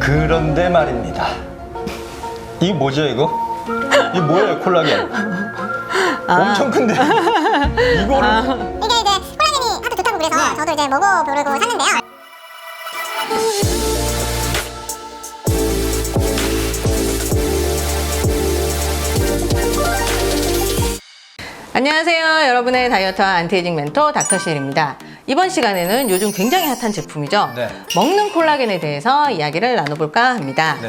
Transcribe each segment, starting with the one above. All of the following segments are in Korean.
그런데 말입니다. 이게 뭐죠 이거? 이게 뭐예요 콜라겐? 엄청 큰데 이거를 이게 이제 콜라겐이 하도 좋다고 그래서 저도 이제 먹어보려고 샀는데요. 안녕하세요. 여러분의 다이어트와 안티에이징 멘토 닥터실입니다. 이번 시간에는 요즘 굉장히 핫한 제품이죠. 네. 먹는 콜라겐에 대해서 이야기를 나눠볼까 합니다. 네.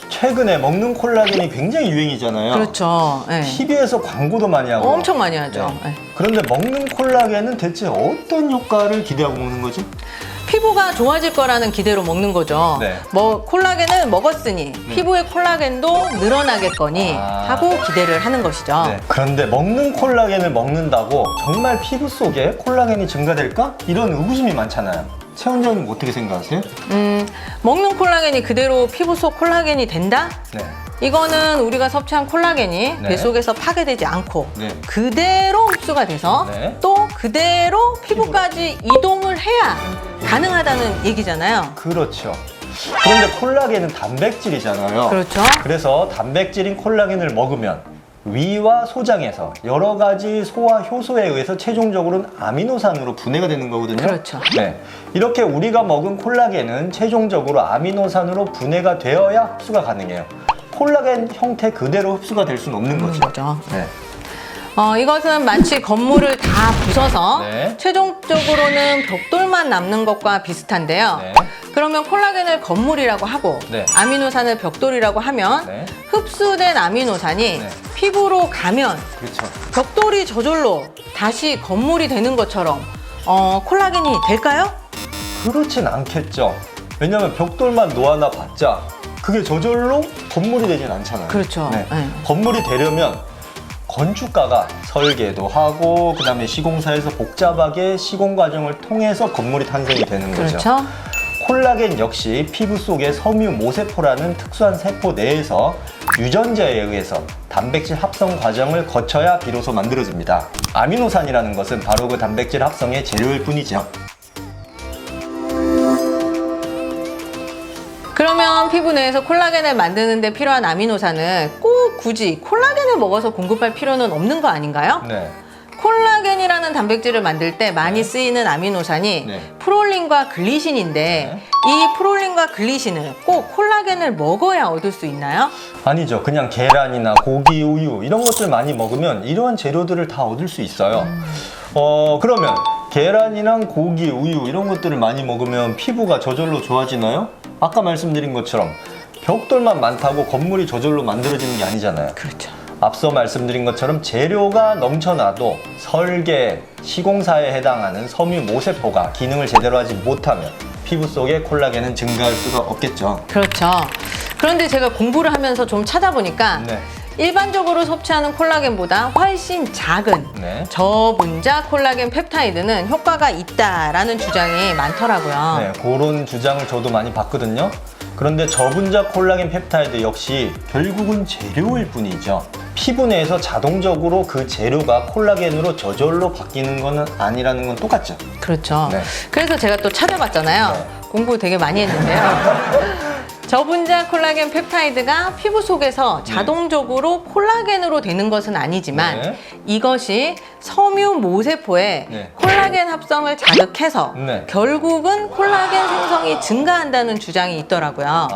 최근에 먹는 콜라겐이 굉장히 유행이잖아요. 그렇죠. 네. TV에서 광고도 많이 하고 엄청 많이 하죠. 네. 네. 그런데 먹는 콜라겐은 대체 어떤 효과를 기대하고 먹는 거지? 피부가 좋아질 거라는 기대로 먹는 거죠. 네. 뭐 콜라겐을 먹었으니 피부의 콜라겐도 늘어나겠거니 하고 기대를 하는 것이죠. 네. 그런데 먹는 콜라겐을 먹는다고 정말 피부 속에 콜라겐이 증가될까? 이런 의구심이 많잖아요. 최 원장님 어떻게 생각하세요? 먹는 콜라겐이 그대로 피부 속 콜라겐이 된다? 네. 이거는 우리가 섭취한 콜라겐이 네. 배 속에서 파괴되지 않고 네. 그대로 흡수가 돼서 네. 또 그대로 피부까지 이동을 해야 가능하다는 얘기잖아요. 그렇죠. 그런데 콜라겐은 단백질이잖아요. 그렇죠. 그래서 단백질인 콜라겐을 먹으면 위와 소장에서 여러 가지 소화 효소에 의해서 최종적으로는 아미노산으로 분해가 되는 거거든요. 그렇죠. 네. 이렇게 우리가 먹은 콜라겐은 최종적으로 아미노산으로 분해가 되어야 흡수가 가능해요. 콜라겐 형태 그대로 흡수가 될 수는 없는 거죠. 거죠. 네. 이것은 마치 건물을 다 부숴서 네. 최종적으로는 벽돌만 남는 것과 비슷한데요. 네. 그러면 콜라겐을 건물이라고 하고 네. 아미노산을 벽돌이라고 하면 네. 흡수된 아미노산이 네. 피부로 가면 그렇죠. 벽돌이 저절로 다시 건물이 되는 것처럼 콜라겐이 될까요? 그렇진 않겠죠. 왜냐하면 벽돌만 놓아놔 봤자 그게 저절로 건물이 되진 않잖아요. 그렇죠. 네. 네. 건물이 되려면 건축가가 설계도 하고 그다음에 시공사에서 복잡하게 시공 과정을 통해서 건물이 탄생이 되는 거죠. 그렇죠. 콜라겐 역시 피부 속의 섬유 모세포라는 특수한 세포 내에서 유전자에 의해서 단백질 합성 과정을 거쳐야 비로소 만들어집니다. 아미노산이라는 것은 바로 그 단백질 합성의 재료일 뿐이죠. 그러면 피부 내에서 콜라겐을 만드는 데 필요한 아미노산은 꼭 굳이 콜라겐을 먹어서 공급할 필요는 없는 거 아닌가요? 네. 콜라겐이라는 단백질을 만들 때 많이 쓰이는 아미노산이 네. 프롤린과 글리신인데 이 프롤린과 글리신을 꼭 콜라겐을 먹어야 얻을 수 있나요? 아니죠. 그냥 계란이나 고기, 우유 이런 것들 많이 먹으면 이러한 재료들을 다 얻을 수 있어요. 그러면 계란이랑 고기, 우유 이런 것들을 많이 먹으면 피부가 저절로 좋아지나요? 아까 말씀드린 것처럼 벽돌만 많다고 건물이 저절로 만들어지는 게 아니잖아요. 그렇죠. 앞서 말씀드린 것처럼 재료가 넘쳐나도 설계, 시공사에 해당하는 섬유 모세포가 기능을 제대로 하지 못하면 피부 속에 콜라겐은 증가할 수가 없겠죠. 그렇죠. 그런데 제가 공부를 하면서 좀 찾아보니까 네. 일반적으로 섭취하는 콜라겐보다 훨씬 작은 네. 저분자 콜라겐 펩타이드는 효과가 있다라는 주장이 많더라고요. 네, 그런 주장을 저도 많이 봤거든요. 그런데 저분자 콜라겐 펩타이드 역시 결국은 재료일 뿐이죠. 피부 내에서 자동적으로 그 재료가 콜라겐으로 저절로 바뀌는 건 아니라는 건 똑같죠. 그렇죠. 네. 그래서 제가 또 찾아봤잖아요. 네. 공부 되게 많이 했는데요. 저분자 콜라겐 펩타이드가 피부 속에서 자동적으로 콜라겐으로 되는 것은 아니지만 네. 이것이 섬유 모세포에 네. 콜라겐 합성을 자극해서 네. 결국은 콜라겐 생성이 증가한다는 주장이 있더라고요.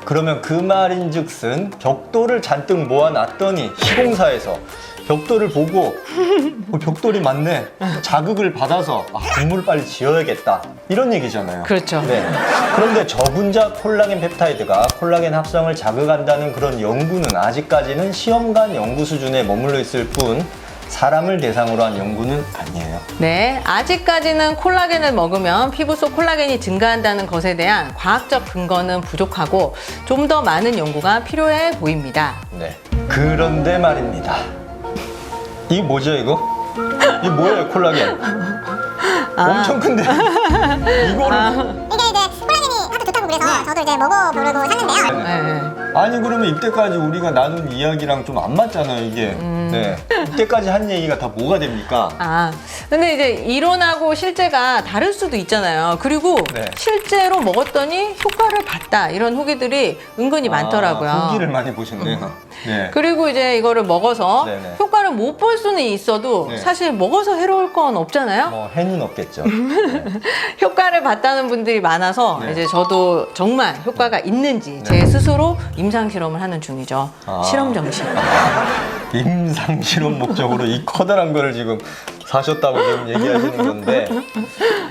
그러면 그 말인즉슨 벽돌을 잔뜩 모아놨더니 시공사에서 벽돌을 보고 벽돌이 많네 자극을 받아서 건물을 빨리 지어야겠다 이런 얘기잖아요. 그렇죠. 네. 그런데 저분자 콜라겐 펩타이드가 콜라겐 합성을 자극한다는 그런 연구는 아직까지는 시험관 연구 수준에 머물러 있을 뿐 사람을 대상으로 한 연구는 아니에요. 네, 아직까지는 콜라겐을 먹으면 피부 속 콜라겐이 증가한다는 것에 대한 과학적 근거는 부족하고 좀 더 많은 연구가 필요해 보입니다. 네. 그런데 말입니다. 이게 뭐죠 이거? 이게 뭐예요 콜라겐? 엄청 큰데 이거를 이게 이제 콜라겐이 하도 좋다고 그래서 저도 이제 먹어보려고 샀는데요. 네. 아니 그러면 이때까지 우리가 나눈 이야기랑 좀 안 맞잖아요 이게. 네. 이때까지 한 얘기가 다 뭐가 됩니까? 아, 근데 이제 이론하고 실제가 다를 수도 있잖아요. 그리고 네. 실제로 먹었더니 효과를 봤다 이런 후기들이 은근히 많더라고요. 후기를 많이 보셨네요. 네. 그리고 이제 이거를 먹어서 네네. 효과를 못 볼 수는 있어도 네. 사실 먹어서 해로울 건 없잖아요. 뭐 해는 없겠죠. 효과를 봤다는 분들이 많아서 네. 이제 저도 정말 효과가 있는지 제 스스로 임상 실험을 하는 중이죠. 아. 실험 정신. 임상 실험 목적으로 이 커다란 거를 지금 사셨다고 지금 얘기하시는 건데.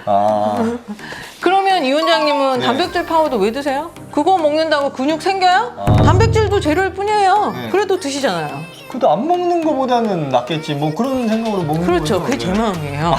아. 그러면 이 원장님은 네. 단백질 파우더 왜 드세요? 그거 먹는다고 근육 생겨요? 아. 단백질도 재료일 뿐이에요. 네. 그래도 드시잖아요. 그래도 안 먹는 거보다는 낫겠지. 뭐 그런 생각으로 먹는 그렇죠. 거죠. 그게 제 마음이에요.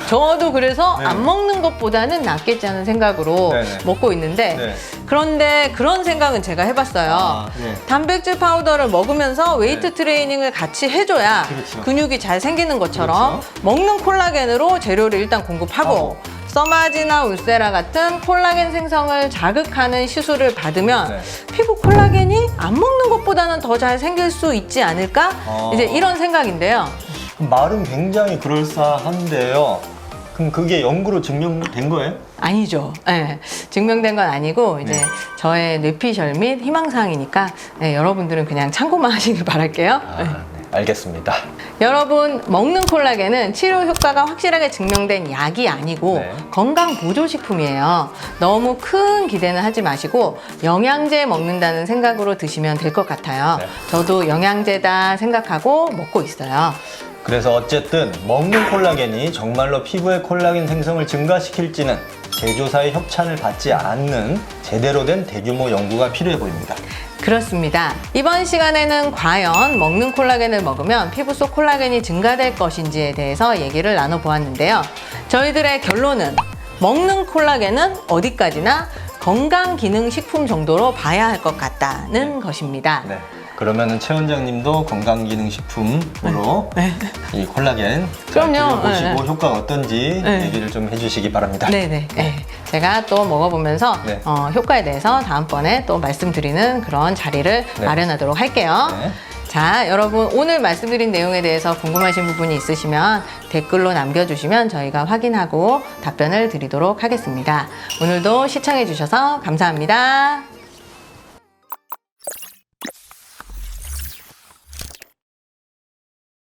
저도 그래서 네. 안 먹는 것보다는 낫겠지 하는 생각으로 네네. 먹고 있는데 네. 그런데 그런 생각은 제가 해봤어요. 아, 네. 단백질 파우더를 먹으면서 웨이트 트레이닝을 같이 해줘야 그렇죠. 근육이 잘 생기는 것처럼 그렇죠. 먹는 콜라겐으로 재료를 일단 공급하고 하고. 써마지나 울세라 같은 콜라겐 생성을 자극하는 시술을 받으면 네. 피부 콜라겐이 안 먹는 것보다는 더 잘 생길 수 있지 않을까? 이제 이런 생각인데요. 말은 굉장히 그럴싸한데요. 그럼 그게 연구로 증명된 거예요? 아니죠. 네, 증명된 건 아니고 이제 네. 저의 뇌피셜 및 희망사항이니까 네, 여러분들은 그냥 참고만 하시길 바랄게요. 네. 네, 알겠습니다. 여러분 먹는 콜라겐은 치료 효과가 확실하게 증명된 약이 아니고 네. 건강 보조식품이에요. 너무 큰 기대는 하지 마시고 영양제 먹는다는 생각으로 드시면 될 것 같아요. 네. 저도 영양제다 생각하고 먹고 있어요. 그래서 어쨌든 먹는 콜라겐이 정말로 피부의 콜라겐 생성을 증가시킬지는 제조사의 협찬을 받지 않는 제대로 된 대규모 연구가 필요해 보입니다. 그렇습니다. 이번 시간에는 과연 먹는 콜라겐을 먹으면 피부 속 콜라겐이 증가될 것인지에 대해서 얘기를 나눠보았는데요. 저희들의 결론은 먹는 콜라겐은 어디까지나 건강기능식품 정도로 봐야 할 것 같다는 것입니다. 네. 그러면은 최 원장님도 건강기능식품으로 이 콜라겐 그럼요. 보시고 네, 네. 효과가 어떤지 네. 얘기를 좀 해주시기 바랍니다. 네네. 네. 제가 또 먹어보면서 네. 효과에 대해서 다음번에 또 말씀드리는 그런 자리를 네. 마련하도록 할게요. 네. 자, 여러분 오늘 말씀드린 내용에 대해서 궁금하신 부분이 있으시면 댓글로 남겨주시면 저희가 확인하고 답변을 드리도록 하겠습니다. 오늘도 시청해 주셔서 감사합니다.